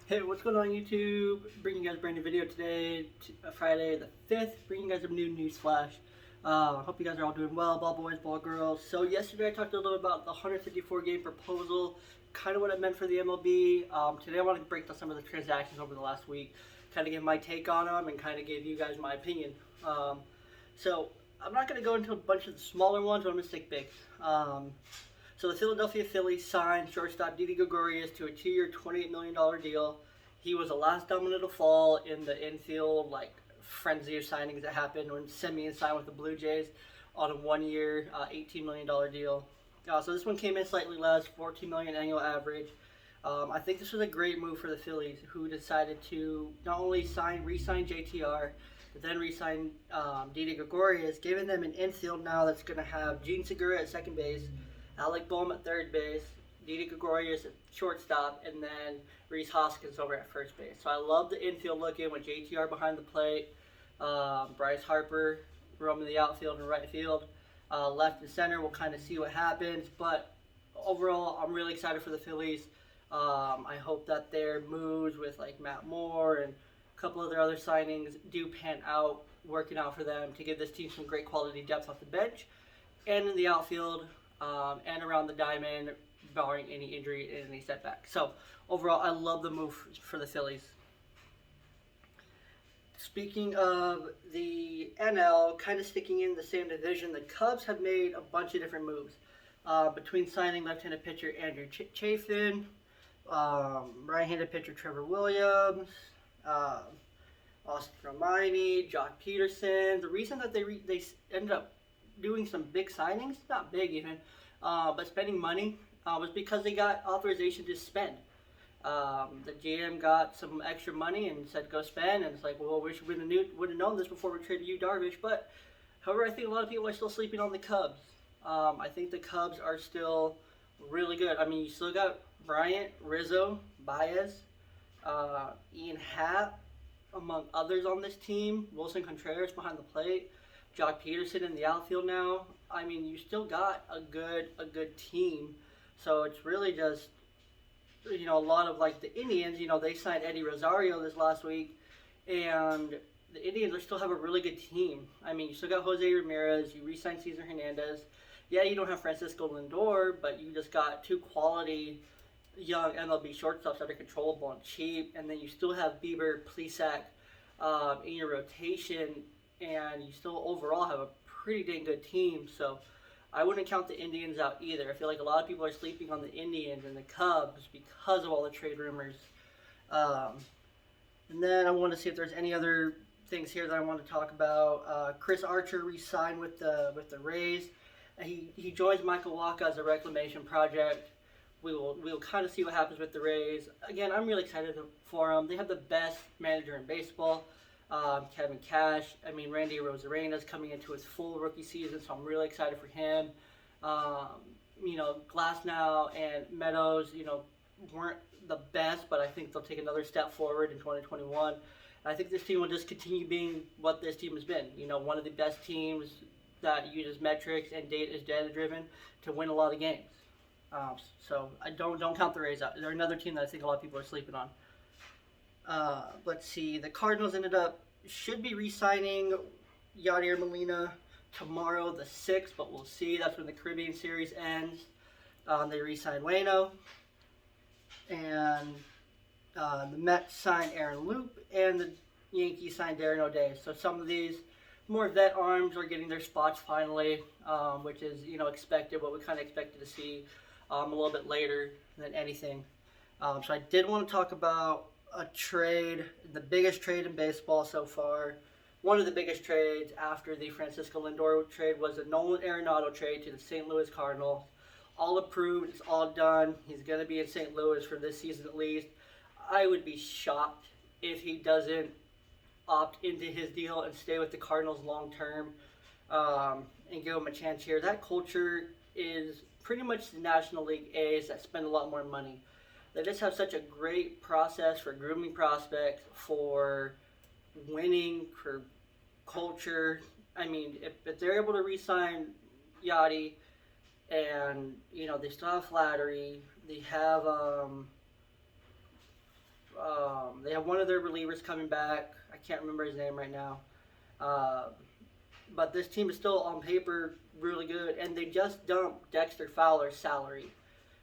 Hey, what's going on YouTube? Bringing you guys a brand new video today, Friday the 5th, bringing you guys a new news flash. Hope you guys are all doing well, ball boys, ball girls. So yesterday I talked a little about the 154 game proposal, kind of what it meant for the MLB. Today I want to break down some of the transactions over the last week, kind of give my take on them and kind of give you guys my opinion. So I'm not going to go into a bunch of the smaller ones, but I'm going to stick big. So the Philadelphia Phillies signed shortstop Didi Gregorius to a 2-year, $28 million deal. He was the last domino to fall in the infield frenzy of signings that happened when Semien signed with the Blue Jays on a 1-year, $18 million deal. So this one came in slightly less, $14 million annual average. I think this was a great move for the Phillies, who decided to not only re-sign JTR, but then re-sign Didi Gregorius, giving them an infield now that's going to have Gene Segura at second base, Alec Bohm at third base, Didi Gregorius at shortstop, and then Rhys Hoskins over at first base. So I love the infield looking with JTR behind the plate, Bryce Harper roaming the outfield and right field. Left and center, we'll kind of see what happens. But overall, I'm really excited for the Phillies. I hope that their moves with Matt Moore and a couple of their other signings do pan out, working out for them to give this team some great quality depth off the bench and in the outfield. And around the diamond, barring any injury and any setback. So overall, I love the move for the Phillies. Speaking of the NL, kind of sticking in the same division, the Cubs have made a bunch of different moves. Between signing left-handed pitcher Andrew Chafin, right-handed pitcher Trevor Williams, Austin Romine, Jock Peterson. The reason that they ended up doing some big signings, not big even, but spending money, was because they got authorization to spend. The GM got some extra money and said go spend, and it's like, well, we would have known this before we traded you, Darvish. But however, I think a lot of people are still sleeping on the Cubs. I think the Cubs are still really good. I mean, you still got Bryant, Rizzo, Baez, Ian Happ, among others on this team. Wilson Contreras behind the plate. Jock Peterson in the outfield now. I mean, you still got a good team. So it's really just, a lot of the Indians, they signed Eddie Rosario this last week, and the Indians still have a really good team. I mean, you still got Jose Ramirez, you re-signed Cesar Hernandez. Yeah, you don't have Francisco Lindor, but you just got two quality young MLB shortstops that are controllable and cheap, and then you still have Bieber, Plesac in your rotation, and you still overall have a pretty dang good team. So I wouldn't count the Indians out either. I feel like a lot of people are sleeping on the Indians and the Cubs because of all the trade rumors. And then I want to see if there's any other things here that I want to talk about. Chris Archer re-signed with the Rays. He joins Michael Wacha as a reclamation project. We'll kind of see what happens with the Rays. Again, I'm really excited for them. They have the best manager in baseball. Kevin Cash. I mean, Randy Rosarena's coming into his full rookie season, so I'm really excited for him. Glasnow and Meadows, weren't the best, but I think they'll take another step forward in 2021. And I think this team will just continue being what this team has been. One of the best teams that uses metrics and is data-driven to win a lot of games. So I don't count the Rays out. They're another team that I think a lot of people are sleeping on. Let's see. The Cardinals should be re-signing Yadier Molina tomorrow, the 6th, but we'll see. That's when the Caribbean Series ends. They re-signed Waino. And the Mets signed Aaron Loop, and the Yankees signed Darren O'Day. So some of these more vet arms are getting their spots finally, which is, expected, what we kind of expected to see a little bit later than anything. So I did want to talk about a trade, the biggest trade in baseball so far. One of the biggest trades after the Francisco Lindor trade was the Nolan Arenado trade to the St. Louis Cardinals. All approved, it's all done. He's going to be in St. Louis for this season at least. I would be shocked if he doesn't opt into his deal and stay with the Cardinals long term, and give him a chance here. That culture is pretty much the National League A's that spend a lot more money. They just have such a great process for grooming prospects, for winning, for culture. I mean, if they're able to re-sign Yachty, and they still have Flattery, they have have one of their relievers coming back. I can't remember his name right now. But this team is still on paper really good, and they just dumped Dexter Fowler's salary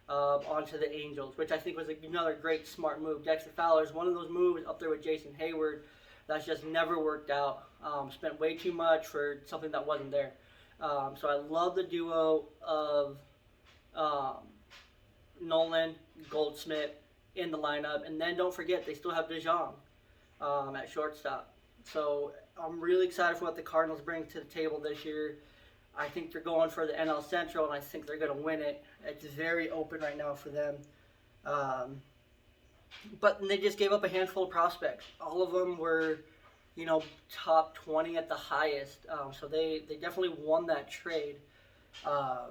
onto the Angels, which I think was another great smart move. Dexter Fowler is one of those moves up there with Jason Hayward that's just never worked out. Spent way too much for something that wasn't there. So I love the duo of Nolan, Goldsmith in the lineup, and then don't forget they still have DeJong at shortstop. So I'm really excited for what the Cardinals bring to the table this year. I think they're going for the NL Central, and I think they're going to win it. It's very open right now for them. But they just gave up a handful of prospects. All of them were, top 20 at the highest. So they definitely won that trade. A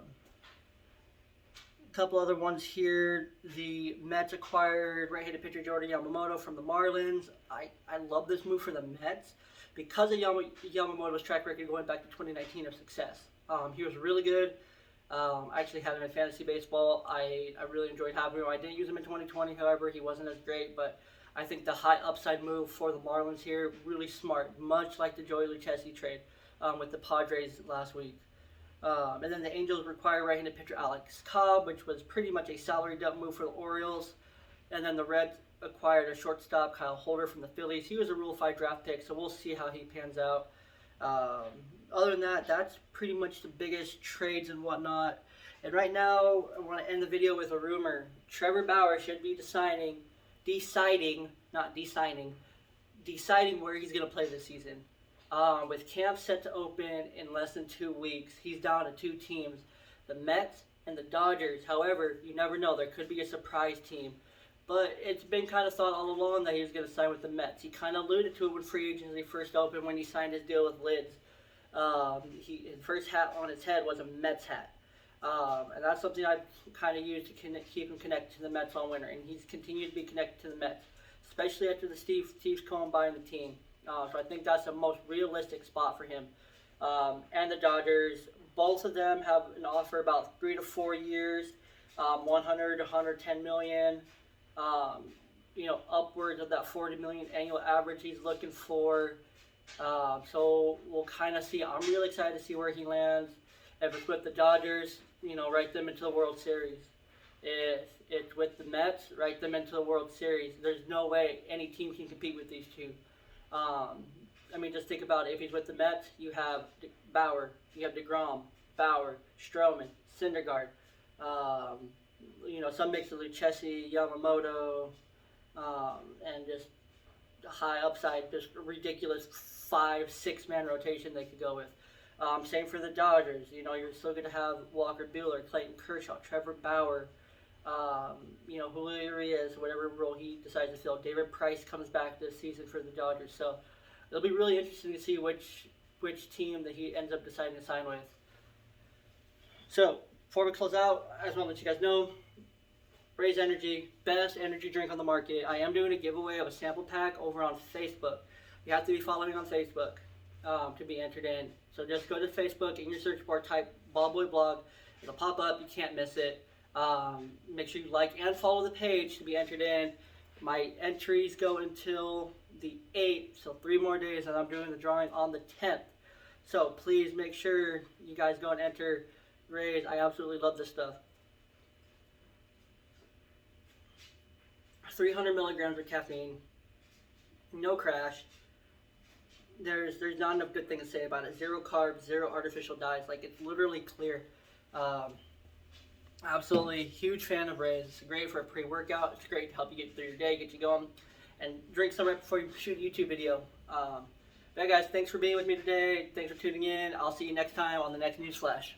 couple other ones here. The Mets acquired right-handed pitcher Jordan Yamamoto from the Marlins. I love this move for the Mets because of Yamamoto's track record going back to 2019 of success. He was really good. I actually had him in fantasy baseball. I really enjoyed having him. I didn't use him in 2020, however. He wasn't as great, but I think the high upside move for the Marlins here, really smart, much like the Joey Lucchesi trade with the Padres last week. And then the Angels require right-handed pitcher Alex Cobb, which was pretty much a salary dump move for the Orioles. And then the Reds acquired a shortstop, Kyle Holder, from the Phillies. He was a Rule 5 draft pick, so we'll see how he pans out. Other than that, that's pretty much the biggest trades and whatnot. And right now, I want to end the video with a rumor. Trevor Bauer should be deciding where he's going to play this season. With camp set to open in less than 2 weeks, he's down to 2 teams, the Mets and the Dodgers. However, you never know. There could be a surprise team. But it's been kind of thought all along that he was going to sign with the Mets. He kind of alluded to it when free agency first opened when he signed his deal with Lids. His first hat on his head was a Mets hat. And that's something I've kind of used to keep him connected to the Mets all winter. And he's continued to be connected to the Mets, especially after the Steve's Cohen buying the team. So I think that's the most realistic spot for him. And the Dodgers, both of them have an offer about 3 to 4 years, 100 to 110 million. Upwards of that 40 million annual average he's looking for. So we'll kind of see. I'm really excited to see where he lands. If it's with the Dodgers, write them into the World Series. If it's with the Mets, write them into the World Series. There's no way any team can compete with these two. Just think about it. If he's with the Mets, you have Bauer, you have DeGrom, Bauer, Stroman, Syndergaard. Some mix of Lucchesi, Yamamoto, and just high upside, just a ridiculous 5-6 man rotation they could go with. Same for the Dodgers. You're still going to have Walker Buehler, Clayton Kershaw, Trevor Bauer, Julio Urias, whatever role he decides to fill. David Price comes back this season for the Dodgers. So it'll be really interesting to see which team that he ends up deciding to sign with. So before we close out, I just want to let you guys know, Raise Energy, best energy drink on the market. I am doing a giveaway of a sample pack over on Facebook. You have to be following on Facebook to be entered in. So just go to Facebook, in your search bar, type Ballboy Blog. It'll pop up. You can't miss it. Make sure you like and follow the page to be entered in. My entries go until the 8th, so 3 more days, and I'm doing the drawing on the 10th. So please make sure you guys go and enter Raise. I absolutely love this stuff. 300 milligrams of caffeine, no crash. There's not enough good things to say about it. 0 carbs, 0 artificial dyes. It's literally clear. Absolutely huge fan of Raise. It's great for a pre-workout. It's great to help you get through your day, get you going, and drink some right before you shoot a YouTube video. But guys, thanks for being with me today. Thanks for tuning in. I'll see you next time on the next News Flash.